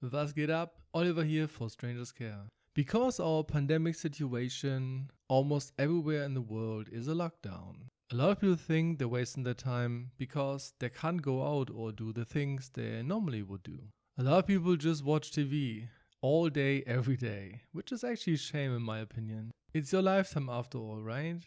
Was geht up? Oliver here for Strangers Care. Because our pandemic situation almost everywhere in the world is a lockdown. A lot of people think they're wasting their time because they can't go out or do the things they normally would do. A lot of people just watch TV all day, every day, which is actually a shame in my opinion. It's your lifetime after all, right?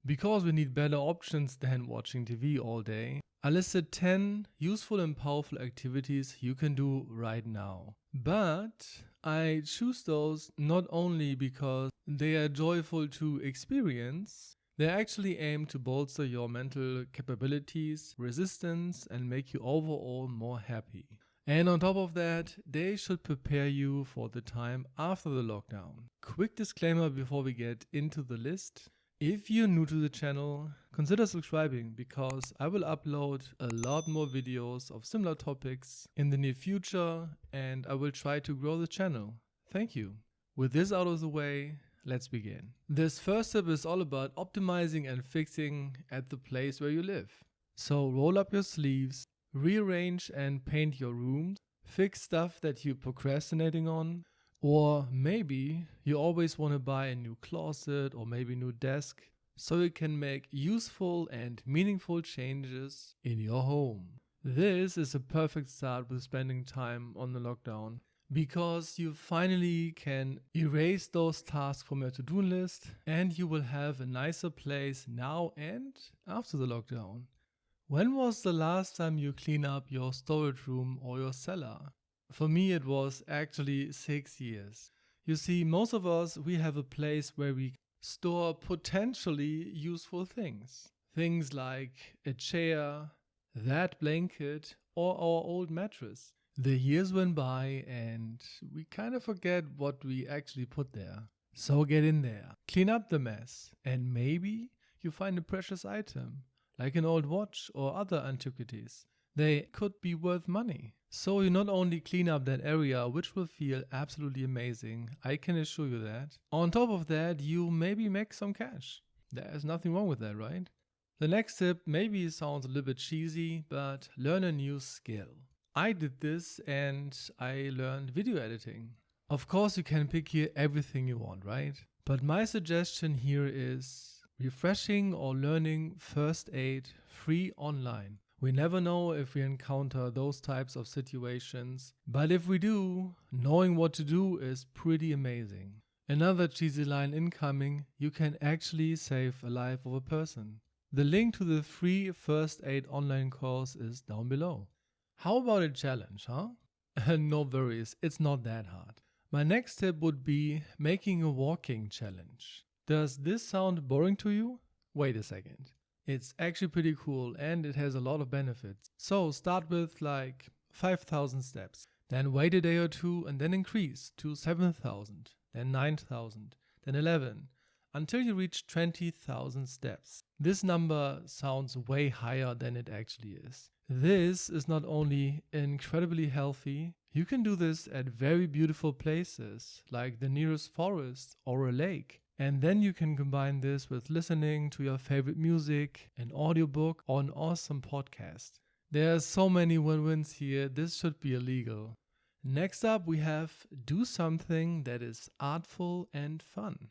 Because we need better options than watching TV all day, I listed 10 useful and powerful activities you can do right now. But I choose those not only because they are joyful to experience, they actually aim to bolster your mental capabilities, resistance, and make you overall more happy. And on top of that, they should prepare you for the time after the lockdown. Quick disclaimer before we get into the list. If you're new to the channel, consider subscribing because I will upload a lot more videos of similar topics in the near future and I will try to grow the channel. Thank you. With this out of the way, let's begin. This first step is all about optimizing and fixing at the place where you live. So roll up your sleeves, rearrange and paint your rooms, fix stuff that you're procrastinating on, or maybe you always want to buy a new closet or maybe a new desk so you can make useful and meaningful changes in your home. This is a perfect start with spending time on the lockdown because you finally can erase those tasks from your to-do list and you will have a nicer place now and after the lockdown. When was the last time you cleaned up your storage room or your cellar? For me, it was actually 6 years. You see, most of us, we have a place where we store potentially useful things. Things like a chair, that blanket, or our old mattress. The years went by and we kind of forget what we actually put there. So get in there, clean up the mess, and maybe you find a precious item, like an old watch or other antiquities. They could be worth money. So you not only clean up that area, which will feel absolutely amazing, I can assure you that. On top of that, you maybe make some cash. There's nothing wrong with that, right? The next tip maybe sounds a little bit cheesy, but learn a new skill. I did this and I learned video editing. Of course, you can pick here everything you want, right? But my suggestion here is refreshing or learning first aid free online. We never know if we encounter those types of situations, but if we do, knowing what to do is pretty amazing. Another cheesy line incoming, you can actually save a life of a person. The link to the free first aid online course is down below. How about a challenge, huh? No worries, it's not that hard. My next tip would be making a walking challenge. Does this sound boring to you? Wait a second. It's actually pretty cool and it has a lot of benefits. So start with like 5,000 steps, then wait a day or two and then increase to 7,000, then 9,000, then 11, until you reach 20,000 steps. This number sounds way higher than it actually is. This is not only incredibly healthy, you can do this at very beautiful places like the nearest forest or a lake. And then you can combine this with listening to your favorite music, an audiobook, or an awesome podcast. There are so many win-wins here, this should be illegal. Next up we have do something that is artful and fun.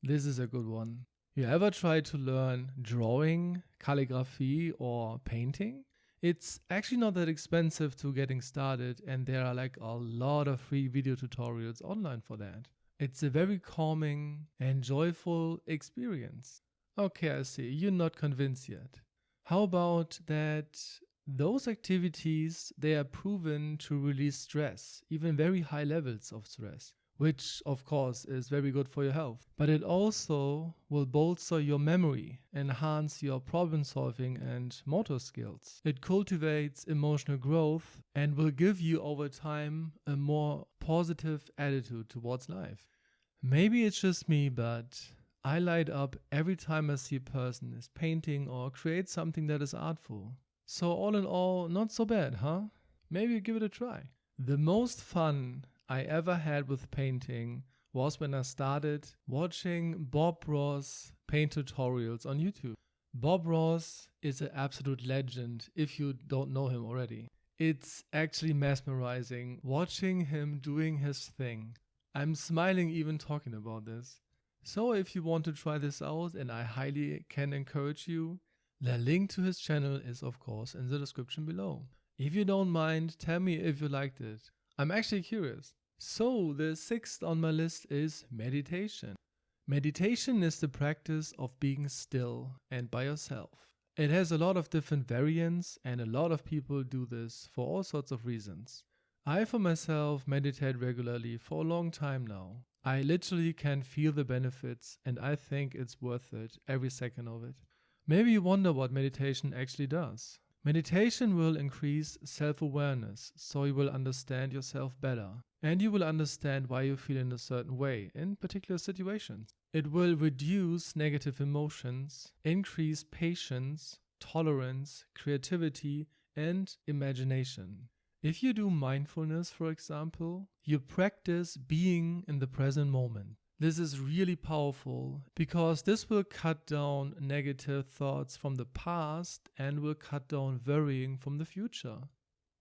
This is a good one. You ever tried to learn drawing, calligraphy, or painting? It's actually not that expensive to getting started and there are like a lot of free video tutorials online for that. It's a very calming and joyful experience. Okay, I see, you're not convinced yet. How about that those activities, they are proven to release stress, even very high levels of stress, which of course is very good for your health. But it also will bolster your memory, enhance your problem solving and motor skills. It cultivates emotional growth and will give you over time a more positive attitude towards life. Maybe it's just me, but I light up every time I see a person is painting or create something that is artful. So all in all, not so bad, huh? Maybe give it a try. The most fun I ever had with painting was when I started watching Bob Ross paint tutorials on YouTube. Bob Ross is an absolute legend if you don't know him already. It's actually mesmerizing watching him doing his thing. I'm smiling even talking about this. So if you want to try this out, and I highly can encourage you, the link to his channel is of course in the description below. If you don't mind, tell me if you liked it. I'm actually curious. So the sixth on my list is meditation. Meditation is the practice of being still and by yourself. It has a lot of different variants and a lot of people do this for all sorts of reasons. I for myself meditate regularly for a long time now. I literally can feel the benefits and I think it's worth it, every second of it. Maybe you wonder what meditation actually does. Meditation will increase self-awareness, so you will understand yourself better. And you will understand why you feel in a certain way in particular situations. It will reduce negative emotions, increase patience, tolerance, creativity, and imagination. If you do mindfulness, for example, you practice being in the present moment. This is really powerful because this will cut down negative thoughts from the past and will cut down worrying from the future.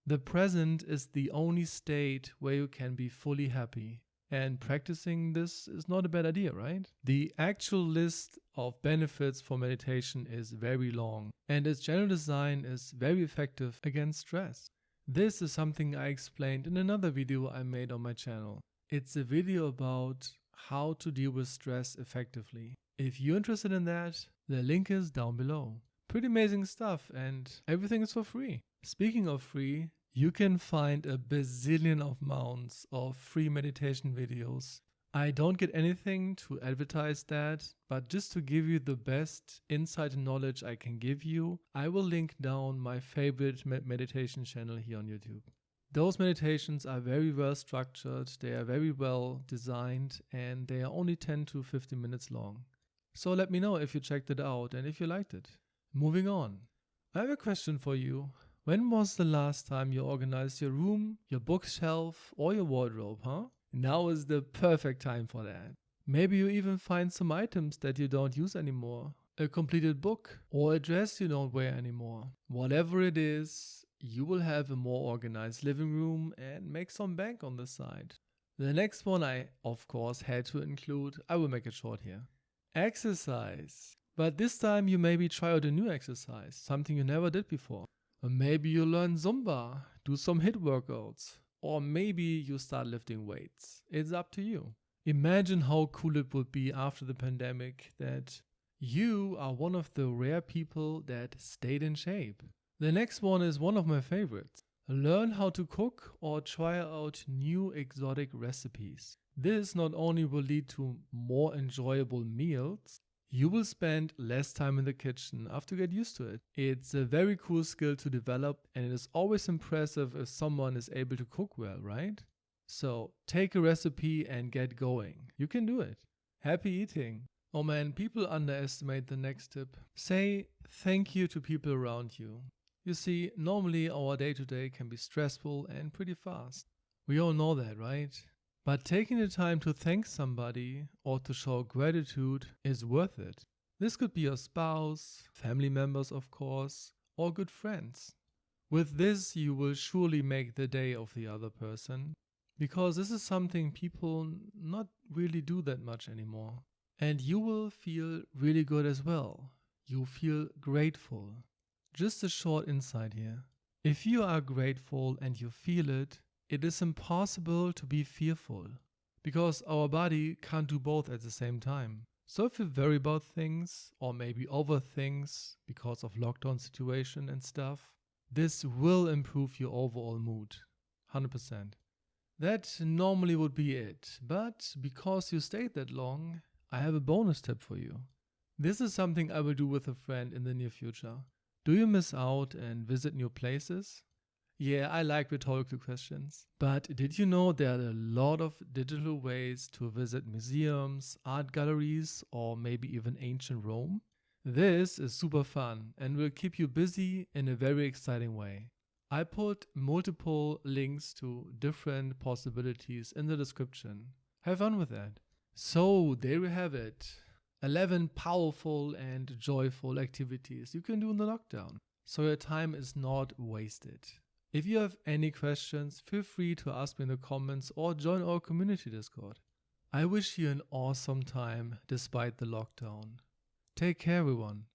The present is the only state where you can be fully happy. And practicing this is not a bad idea, right? The actual list of benefits for meditation is very long, and its general design is very effective against stress. This is something I explained in another video I made on my channel. It's a video about how to deal with stress effectively. If you're interested in that, the link is down below. Pretty amazing stuff, and everything is for free. Speaking of free, you can find a bazillion of amounts of free meditation videos. I don't get anything to advertise that, but just to give you the best insight and knowledge I can give you, I will link down my favorite meditation channel here on YouTube. Those meditations are very well structured, they are very well designed, and they are only 10 to 15 minutes long. So let me know if you checked it out and if you liked it. Moving on. I have a question for you. When was the last time you organized your room, your bookshelf, or your wardrobe, huh? Now is the perfect time for that. Maybe you even find some items that you don't use anymore. A completed book or a dress you don't wear anymore. Whatever it is, you will have a more organized living room and make some bank on the side. The next one I, of course, had to include, I will make it short here. Exercise. But this time you maybe try out a new exercise, something you never did before. Or maybe you learn Zumba, do some HIIT workouts. Or maybe you start lifting weights. It's up to you. Imagine how cool it would be after the pandemic that you are one of the rare people that stayed in shape. The next one is one of my favorites. Learn how to cook or try out new exotic recipes. This not only will lead to more enjoyable meals, you will spend less time in the kitchen after you get used to it. It's a very cool skill to develop, and it is always impressive if someone is able to cook well, right? So take a recipe and get going. You can do it. Happy eating. Oh man, people underestimate the next tip. Say thank you to people around you. You see, normally our day-to-day can be stressful and pretty fast. We all know that, right? But taking the time to thank somebody or to show gratitude is worth it. This could be your spouse, family members of course, or good friends. With this you will surely make the day of the other person, because this is something people not really do that much anymore. And you will feel really good as well. You feel grateful. Just a short insight here. If you are grateful and you feel it, it is impossible to be fearful, because our body can't do both at the same time. So if you worry about things or maybe over things because of lockdown situation and stuff, this will improve your overall mood, 100%. That normally would be it, but because you stayed that long, I have a bonus tip for you. This is something I will do with a friend in the near future. Do you miss out and visit new places? Yeah, I like rhetorical questions. But did you know there are a lot of digital ways to visit museums, art galleries, or maybe even ancient Rome? This is super fun and will keep you busy in a very exciting way. I put multiple links to different possibilities in the description. Have fun with that. So there we have it. 11 powerful and joyful activities you can do in the lockdown, so your time is not wasted. If you have any questions, feel free to ask me in the comments or join our community Discord. I wish you an awesome time despite the lockdown. Take care everyone.